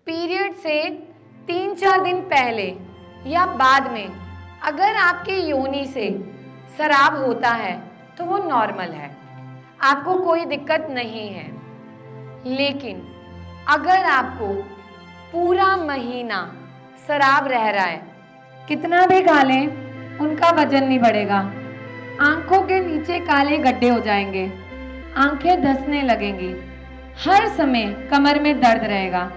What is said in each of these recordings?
Period से 3-4 दिन पहले या बाद में अगर आपके योनि से स्राव होता है तो वो नॉर्मल है, आपको कोई दिक्कत नहीं है। लेकिन अगर आपको पूरा महीना स्राव रह रहा है, कितना भी खा लें उनका वजन नहीं बढ़ेगा, आंखों के नीचे काले गड्ढे हो जाएंगे, आंखें धंसने लगेंगी, हर समय कमर में दर्द रहेगा,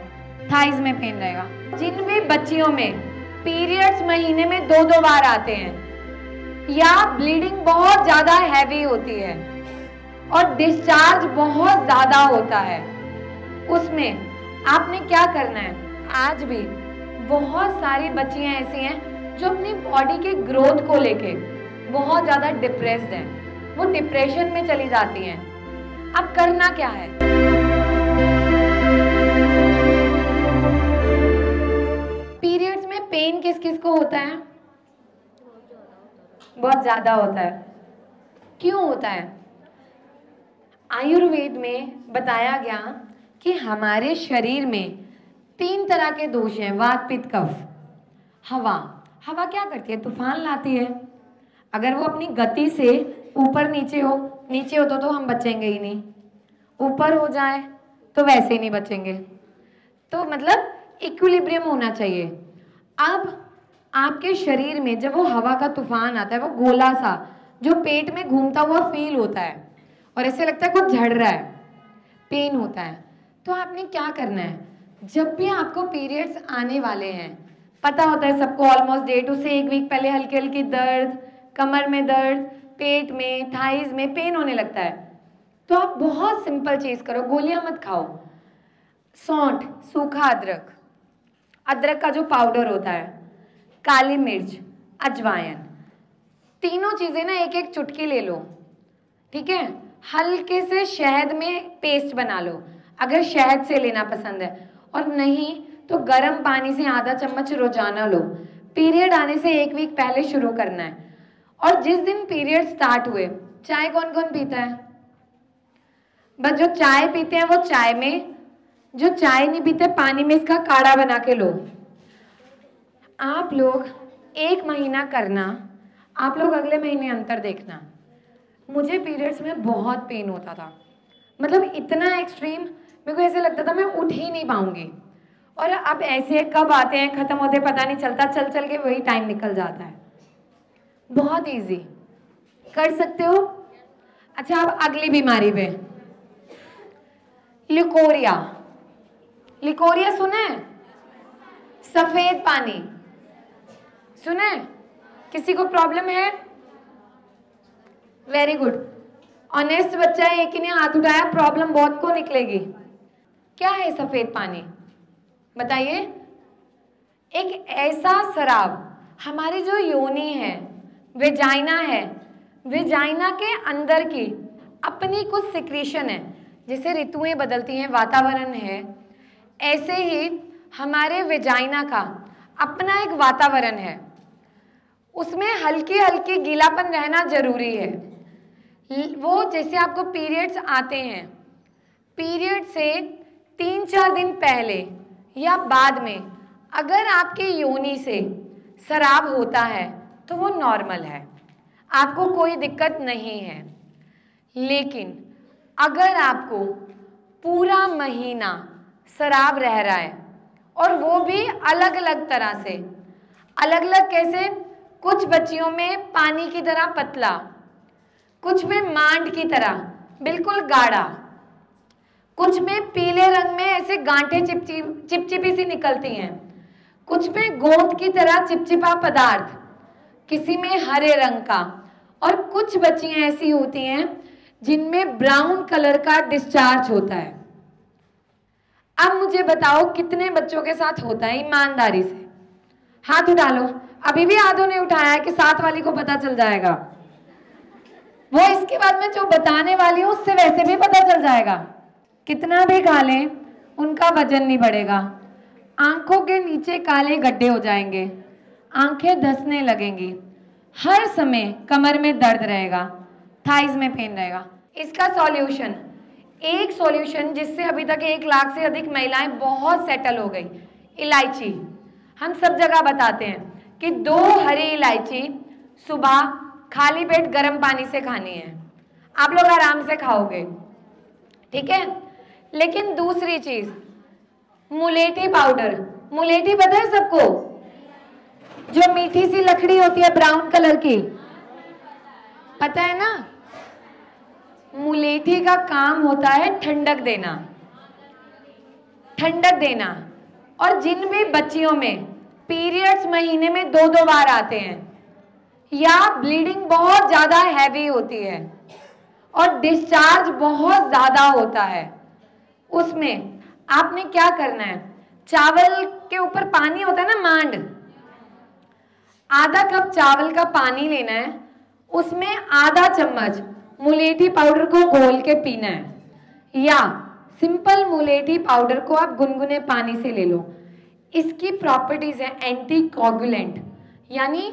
थाइज में पेन रहेगा। जिन भी बच्चियों में पीरियड्स महीने में 2-2 बार आते हैं या ब्लीडिंग बहुत ज्यादा हैवी होती है और डिस्चार्ज बहुत ज्यादा होता है, उसमें आपने क्या करना है? आज भी बहुत सारी बच्चियां ऐसी हैं जो अपनी बॉडी के ग्रोथ को लेके बहुत ज्यादा डिप्रेस्ड हैं, वो डिप्रेशन में चली जाती हैं। अब करना क्या है? पीरियड्स में पेन किस किस को होता है? बहुत ज्यादा होता है। क्यों होता है? आयुर्वेद में बताया गया कि हमारे शरीर में 3 तरह के दोष हैं, वात पित्त कफ। हवा क्या करती है? तूफान लाती है। अगर वो अपनी गति से ऊपर नीचे हो तो हम बचेंगे ही नहीं, ऊपर हो जाए तो वैसे ही नहीं बचेंगे। तो मतलब इक्विलिब्रियम होना चाहिए। अब आपके शरीर में जब वो हवा का तूफान आता है, वो गोला सा जो पेट में घूमता हुआ फील होता है और ऐसे लगता है कुछ झड़ रहा है, पेन होता है। तो आपने क्या करना है? जब भी आपको पीरियड्स आने वाले हैं, पता होता है सबको ऑलमोस्ट डेट, उससे 1 वीक पहले हल्की हल्की दर्द, कमर में दर्द, पेट में, थाइज में पेन होने लगता है, तो आप बहुत सिंपल चीज करो, गोलियां मत खाओ। सौंठ, सूखा अदरक, अदरक का जो पाउडर होता है, काली मिर्च, अजवाइन, तीनों चीजें ना 1-1 चुटकी ले लो, ठीक है? हल्के से शहद में पेस्ट बना लो, अगर शहद से लेना पसंद है, और नहीं तो गर्म पानी से आधा चम्मच रोजाना लो। पीरियड आने से 1 वीक पहले शुरू करना है। और जिस दिन पीरियड स्टार्ट हुए, चाय कौन कौन पीता है? बस जो चाय पीते हैं वो चाय में, जो चाय नहीं पीते पानी में इसका काढ़ा बना के लो। आप लोग 1 महीना करना, आप लोग अगले महीने अंतर देखना। मुझे पीरियड्स में बहुत पेन होता था, मतलब इतना एक्सट्रीम, मेरे को ऐसे लगता था मैं उठ ही नहीं पाऊंगी। और अब ऐसे कब आते हैं खत्म होते पता नहीं चलता, चल चल के वही टाइम निकल जाता है। बहुत इजी, कर सकते हो। अच्छा, अब अगली बीमारी पे, ल्यूकोरिया। ल्यूकोरिया सुने? सफेद पानी सुने? किसी को प्रॉब्लम है? वेरी गुड, ऑनेस्ट बच्चा है, एक ही ने हाथ उठाया, प्रॉब्लम बहुत को निकलेगी। क्या है सफेद पानी? बताइए। एक ऐसा स्राव, हमारी जो योनि है, वेजाइना है, वेजाइना के अंदर की अपनी कुछ सिक्रीशन है। जैसे ऋतुएं बदलती हैं, वातावरण है, ऐसे ही हमारे वेजाइना का अपना एक वातावरण है, उसमें हल्की हल्की गीलापन रहना जरूरी है। वो जैसे आपको पीरियड्स आते हैं, पीरियड से 3-4 दिन पहले या बाद में अगर आपके योनि से स्राव होता है तो वो नॉर्मल है, आपको कोई दिक्कत नहीं है। लेकिन अगर आपको पूरा महीना स्राव रह रहा है, और वो भी अलग अलग तरह से, अलग अलग कैसे? कुछ बच्चियों में पानी की तरह पतला, कुछ में मांड की तरह बिल्कुल गाढ़ा, कुछ में पीले रंग में ऐसे गांठें चिपचिपी सी निकलती हैं, कुछ में गोंद की तरह चिपचिपा पदार्थ, किसी में हरे रंग का, और कुछ बच्चियां ऐसी होती हैं जिनमें ब्राउन कलर का डिस्चार्ज होता है। अब मुझे बताओ कितने बच्चों के साथ होता है? ईमानदारी से हाथ उठा लो। अभी भी हाथों ने उठाया है कि साथ वाली को पता चल जाएगा, वो इसके बाद में जो बताने वाली हूं उससे वैसे भी पता चल जाएगा। कितना भी खा लें उनका वजन नहीं बढ़ेगा, आंखों के नीचे काले गड्ढे हो जाएंगे, आंखें धंसने लगेंगी, हर समय कमर में दर्द रहेगा, थाइज में पेन रहेगा। इसका सॉल्यूशन, एक सॉल्यूशन जिससे अभी तक 1 लाख से अधिक महिलाएं बहुत सेटल हो गई, इलायची। हम सब जगह बताते हैं कि 2 हरी इलायची सुबह खाली पेट गर्म पानी से खानी है, आप लोग आराम से खाओगे, ठीक है। लेकिन दूसरी चीज, मुलेठी पाउडर। मुलेठी पता है सबको, जो मीठी सी लकड़ी होती है ब्राउन कलर की, पता है ना। मुलेठी का काम होता है ठंडक देना, ठंडक देना। और जिन भी बच्चियों में पीरियड्स महीने में 2-2 बार आते हैं या ब्लीडिंग बहुत ज्यादा हैवी होती है और डिस्चार्ज बहुत ज्यादा होता है, उसमें आपने क्या करना है, चावल के ऊपर पानी होता है ना, मांड, आधा कप चावल का पानी लेना है, उसमें आधा चम्मच मुलेठी पाउडर को घोल के पीना है। या सिंपल मुलेठी पाउडर को आप गुनगुने पानी से ले लो। इसकी प्रॉपर्टीज है एंटी कोगुलेंट, यानी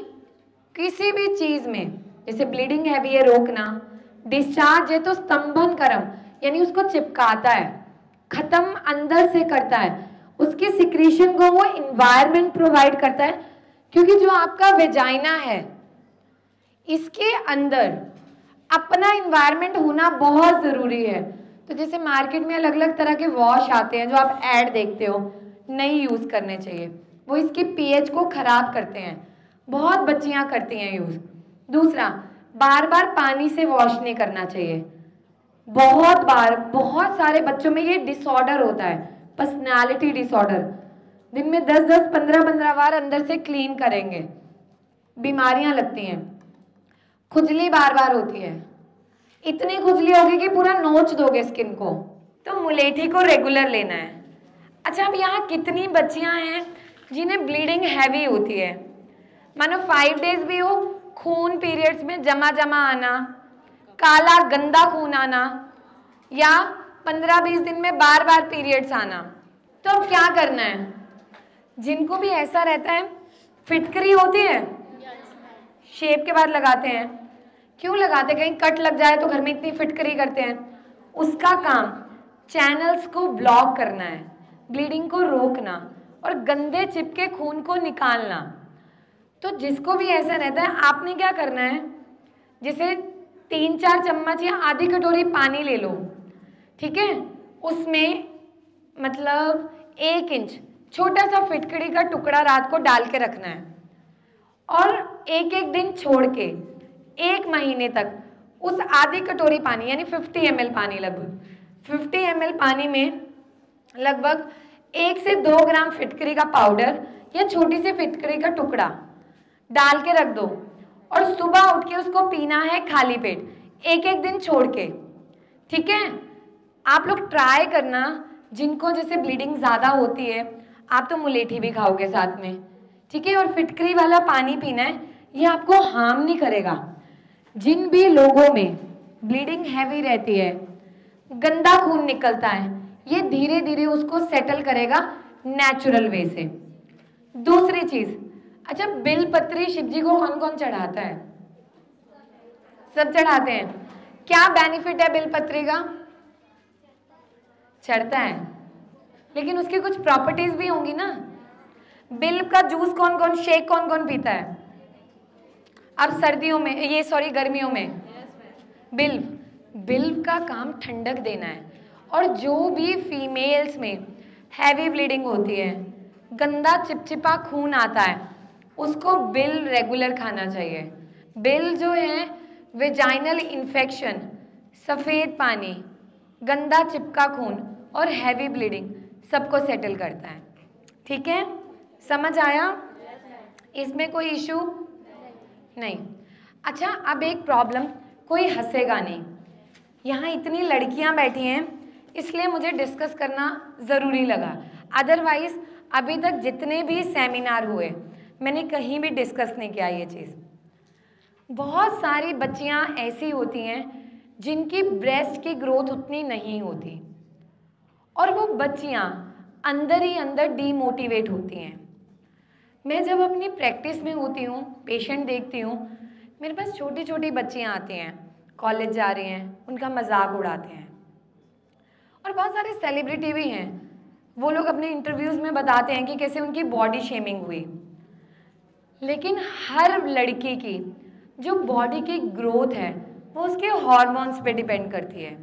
किसी भी चीज में, जैसे ब्लीडिंग हैवी है रोकना, डिस्चार्ज है तो स्तंभन करम, यानी उसको चिपकाता है, खत्म अंदर से करता है, उसके सिक्रीशन को वो इन्वायरमेंट प्रोवाइड करता है। क्योंकि जो आपका वेजाइना है इसके अंदर अपना इन्वायरमेंट होना बहुत जरूरी है। तो जैसे मार्केट में अलग अलग तरह के वॉश आते हैं जो आप ऐड देखते हो, नहीं यूज करने चाहिए, वो इसके पीएच को खराब करते हैं, बहुत बच्चियां करती हैं यूज। दूसरा, बार बार पानी से वॉश नहीं करना चाहिए, बहुत बार। बहुत सारे बच्चों में ये डिसऑर्डर होता है, पर्सनालिटी डिसऑर्डर, दिन में 10-10, 15-15 बार अंदर से क्लीन करेंगे, बीमारियां लगती हैं। खुजली बार बार होती है, इतनी खुजली होगी कि पूरा नोच दोगे स्किन को। तो मुलेठी को रेगुलर लेना है। अच्छा, अब यहाँ कितनी बच्चियां हैं जिन्हें ब्लीडिंग हैवी होती है, मानो 5 डेज भी हो, खून पीरियड्स में जमा जमा आना, काला गंदा खून आना, या 15-20 दिन में बार बार पीरियड्स आना। तो अब क्या करना है, जिनको भी ऐसा रहता है, फिटकरी होती है, शेप के बाद लगाते हैं, क्यों लगाते, कहीं कट लग जाए तो घर में इतनी फिटकरी करते हैं, उसका काम चैनल्स को ब्लॉक करना है, ब्लीडिंग को रोकना और गंदे चिपके खून को निकालना। तो जिसको भी ऐसा रहता है, आपने क्या करना है, जैसे 3-4 चम्मच या आधी कटोरी पानी ले लो, ठीक है, उसमें मतलब 1 इंच छोटा सा फिटकरी का टुकड़ा रात को डाल के रखना है और 1-1 दिन छोड़ के 1 महीने तक उस आधी कटोरी पानी, यानी 50 ml पानी, लगभग 50 ml पानी में लगभग 1 से 2 ग्राम फिटकरी का पाउडर या छोटी सी फिटकरी का टुकड़ा डाल के रख दो और सुबह उठ के उसको पीना है खाली पेट, 1-1 दिन छोड़ के, ठीक है। आप लोग ट्राई करना, जिनको जैसे ब्लीडिंग ज़्यादा होती है, आप तो मुलेठी भी खाओगे साथ में, ठीक है, और फिटकरी वाला पानी पीना है, ये आपको हार्म नहीं करेगा। जिन भी लोगों में ब्लीडिंग हैवी रहती है, गंदा खून निकलता है, ये धीरे धीरे उसको सेटल करेगा नेचुरल वे से। दूसरी चीज, अच्छा, बिलपत्री शिव जी को कौन कौन चढ़ाता है, सब चढ़ाते हैं, क्या बेनिफिट है बिलपत्री का, चढ़ता है, लेकिन उसकी कुछ प्रॉपर्टीज भी होंगी ना। बिल्व का जूस कौन कौन, शेक कौन कौन पीता है अब सर्दियों में, ये सॉरी गर्मियों में, बिल्व का काम ठंडक देना है। और जो भी फीमेल्स में हैवी ब्लीडिंग होती है, गंदा चिपचिपा खून आता है, उसको बिल्व रेगुलर खाना चाहिए। बिल्व जो है वेजाइनल इन्फेक्शन, सफ़ेद पानी, गंदा चिपका खून और हैवी ब्लीडिंग सबको सेटल करता है, ठीक है, समझ आया, इसमें कोई इशू नहीं। अच्छा, अब एक प्रॉब्लम, कोई हंसेगा नहीं, यहाँ इतनी लड़कियाँ बैठी हैं इसलिए मुझे डिस्कस करना ज़रूरी लगा, अदरवाइज़ अभी तक जितने भी सेमिनार हुए मैंने कहीं भी डिस्कस नहीं किया ये चीज़। बहुत सारी बच्चियाँ ऐसी होती हैं जिनकी ब्रेस्ट की ग्रोथ उतनी नहीं होती और वो बच्चियाँ अंदर ही अंदर डीमोटिवेट होती हैं। मैं जब अपनी प्रैक्टिस में होती हूँ, पेशेंट देखती हूँ, मेरे पास छोटी छोटी बच्चियाँ आती हैं, कॉलेज जा रही हैं, उनका मजाक उड़ाते हैं, और बहुत सारे सेलिब्रिटी भी हैं, वो लोग अपने इंटरव्यूज में बताते हैं कि कैसे उनकी बॉडी शेमिंग हुई। लेकिन हर लड़की की जो बॉडी की ग्रोथ है वो उसके हॉर्मोन्स पे डिपेंड करती है।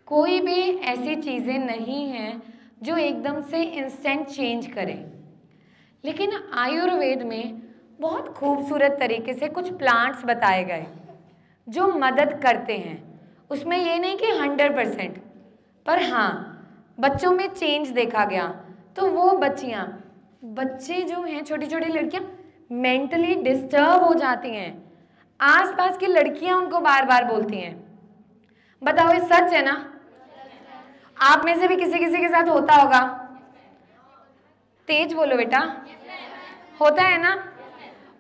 कोई भी ऐसी चीज़ें नहीं हैं जो एकदम से इंस्टेंट चेंज करें। लेकिन आयुर्वेद में बहुत खूबसूरत तरीके से कुछ प्लांट्स बताए गए जो मदद करते हैं। उसमें ये नहीं कि 100%, पर हाँ बच्चों में चेंज देखा गया। तो वो बच्चे जो हैं, छोटी छोटी लड़कियां मेंटली डिस्टर्ब हो जाती हैं, आसपास की लड़कियां उनको बार बार बोलती हैं। बताओ ये सच है ना? आप में से भी किसी किसी के साथ होता होगा। तेज बोलो बेटा। होता है ना?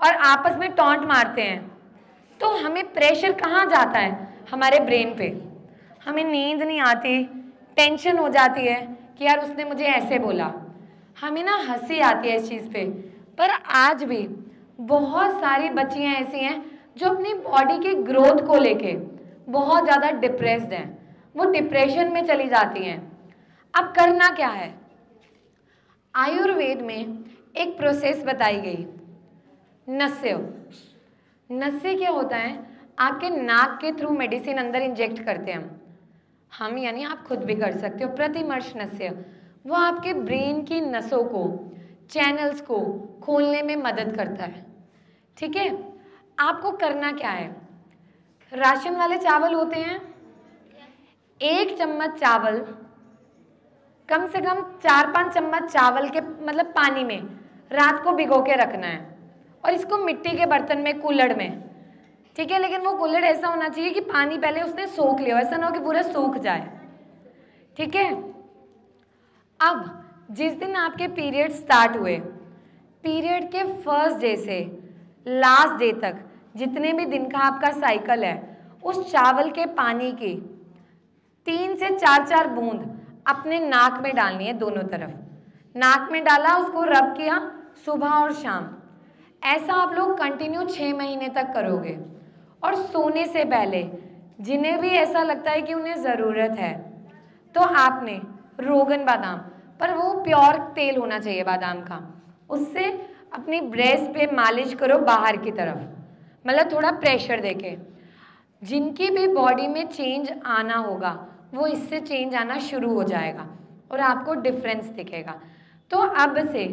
और आपस में टॉन्ट मारते हैं। तो हमें प्रेशर कहाँ जाता है? हमारे ब्रेन पे। हमें नींद नहीं आती, टेंशन हो जाती है कि यार उसने मुझे ऐसे बोला। हमें ना हंसी आती है इस चीज़ पे। पर आज भी बहुत सारी बच्चियां ऐसी हैं जो अपनी बॉडी की ग्रोथ को लेके बहुत ज़्यादा डिप्रेस्ड हैं, वो डिप्रेशन में चली जाती हैं। अब करना क्या है? आयुर्वेद में एक प्रोसेस बताई गई, नस्य। नस्य क्या होता है? आपके नाक के थ्रू मेडिसिन अंदर इंजेक्ट करते हैं हम यानी आप खुद भी कर सकते हो। प्रतिमर्श नस्य वो आपके ब्रेन की नसों को, चैनल्स को खोलने में मदद करता है। ठीक है, आपको करना क्या है? राशन वाले चावल होते हैं, 1 चम्मच चावल, कम से कम 4-5 चम्मच चावल के मतलब पानी में रात को भिगो के रखना है। और इसको मिट्टी के बर्तन में, कुल्हड़ में, ठीक है। लेकिन वो कुल्हड़ ऐसा होना चाहिए कि पानी पहले उसने सोख लिया, ऐसा ना हो कि पूरा सूख जाए। ठीक है। अब जिस दिन आपके पीरियड स्टार्ट हुए, पीरियड के फर्स्ट डे से लास्ट डे तक जितने भी दिन का आपका साइकिल है, उस चावल के पानी की 3 से 4 बूंद अपने नाक में डालनी है, दोनों तरफ। नाक में डाला, उसको रब किया सुबह और शाम। ऐसा आप लोग कंटिन्यू 6 महीने तक करोगे। और सोने से पहले जिन्हें भी ऐसा लगता है कि उन्हें ज़रूरत है, तो आपने रोगन बादाम, पर वो प्योर तेल होना चाहिए बादाम का, उससे अपनी ब्रेस्ट पे मालिश करो बाहर की तरफ, मतलब थोड़ा प्रेशर देके। जिनकी भी बॉडी में चेंज आना होगा वो इससे चेंज आना शुरू हो जाएगा और आपको डिफरेंस दिखेगा। तो अब से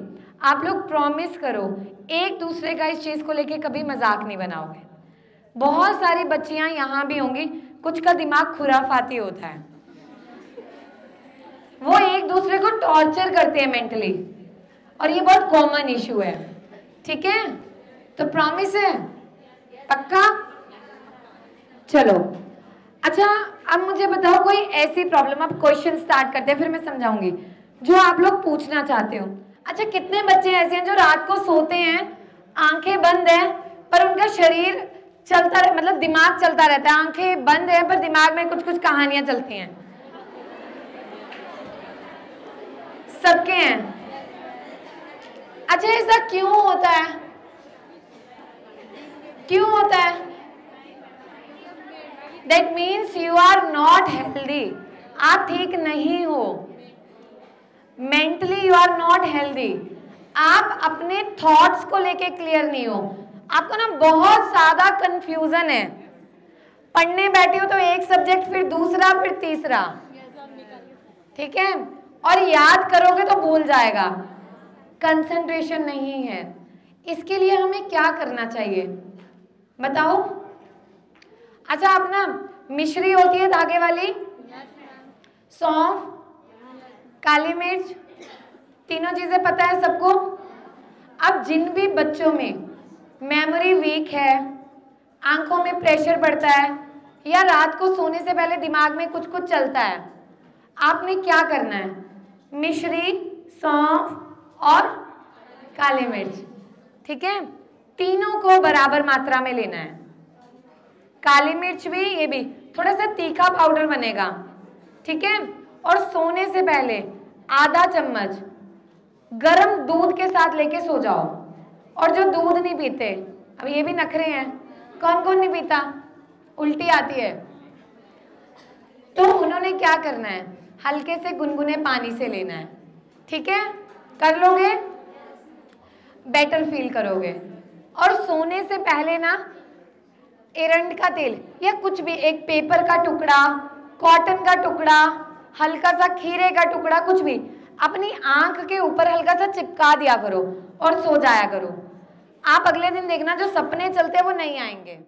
आप लोग प्रॉमिस करो, एक दूसरे का इस चीज़ को लेके कभी मजाक नहीं बनाओगे। बहुत सारी बच्चियां यहाँ भी होंगी, कुछ का दिमाग खुराफाती होता है, वो एक दूसरे को टॉर्चर करते हैं मेंटली, और ये बहुत कॉमन इशू है। ठीक है, तो प्रॉमिस है? पक्का? चलो अच्छा, अब मुझे बताओ कोई ऐसी प्रॉब्लम, अब क्वेश्चन स्टार्ट करते हैं फिर मैं समझाऊंगी, जो आप लोग पूछना चाहते हो। अच्छा, कितने बच्चे ऐसे हैं जो रात को सोते हैं, आंखें बंद है पर उनका शरीर चलता रहे, मतलब दिमाग चलता रहता है, आंखें बंद है पर दिमाग में कुछ कुछ कहानियां चलती हैं? सबके हैं। अच्छा, ऐसा क्यों होता है? क्यों होता है? That means you are not healthy. आप ठीक नहीं हो, mentally you are not healthy. आप अपने थॉट्स को लेके क्लियर नहीं हो, आपको ना बहुत ज्यादा कंफ्यूजन है। पढ़ने बैठे हो तो एक सब्जेक्ट, फिर दूसरा, फिर तीसरा, ठीक है, और याद करोगे तो भूल जाएगा, कंसंट्रेशन नहीं है। इसके लिए हमें क्या करना चाहिए बताओ? अच्छा, आप ना मिश्री होती है धागे वाली, सौंफ, काली मिर्च, तीनों चीजें पता है सबको। अब जिन भी बच्चों में मेमोरी वीक है, आंखों में प्रेशर पड़ता है, या रात को सोने से पहले दिमाग में कुछ कुछ चलता है, आपने क्या करना है? मिश्री, सौंफ और काली मिर्च, ठीक है, तीनों को बराबर मात्रा में लेना है। काली मिर्च भी, ये भी थोड़ा सा तीखा पाउडर बनेगा, ठीक है। और सोने से पहले आधा चम्मच गरम दूध के साथ लेके सो जाओ। और जो दूध नहीं पीते, अब ये भी नखरे हैं, कौन कौन नहीं पीता, उल्टी आती है, तो उन्होंने क्या करना है? हल्के से गुनगुने पानी से लेना है, ठीक है? कर लोगे? बेटर फील करोगे। और सोने से पहले ना एरंड का तेल या कुछ भी, एक पेपर का टुकड़ा, कॉटन का टुकड़ा, हल्का सा खीरे का टुकड़ा, कुछ भी अपनी आंख के ऊपर हल्का सा चिपका दिया करो और सो जाया करो। आप अगले दिन देखना जो सपने चलते हैं वो नहीं आएंगे।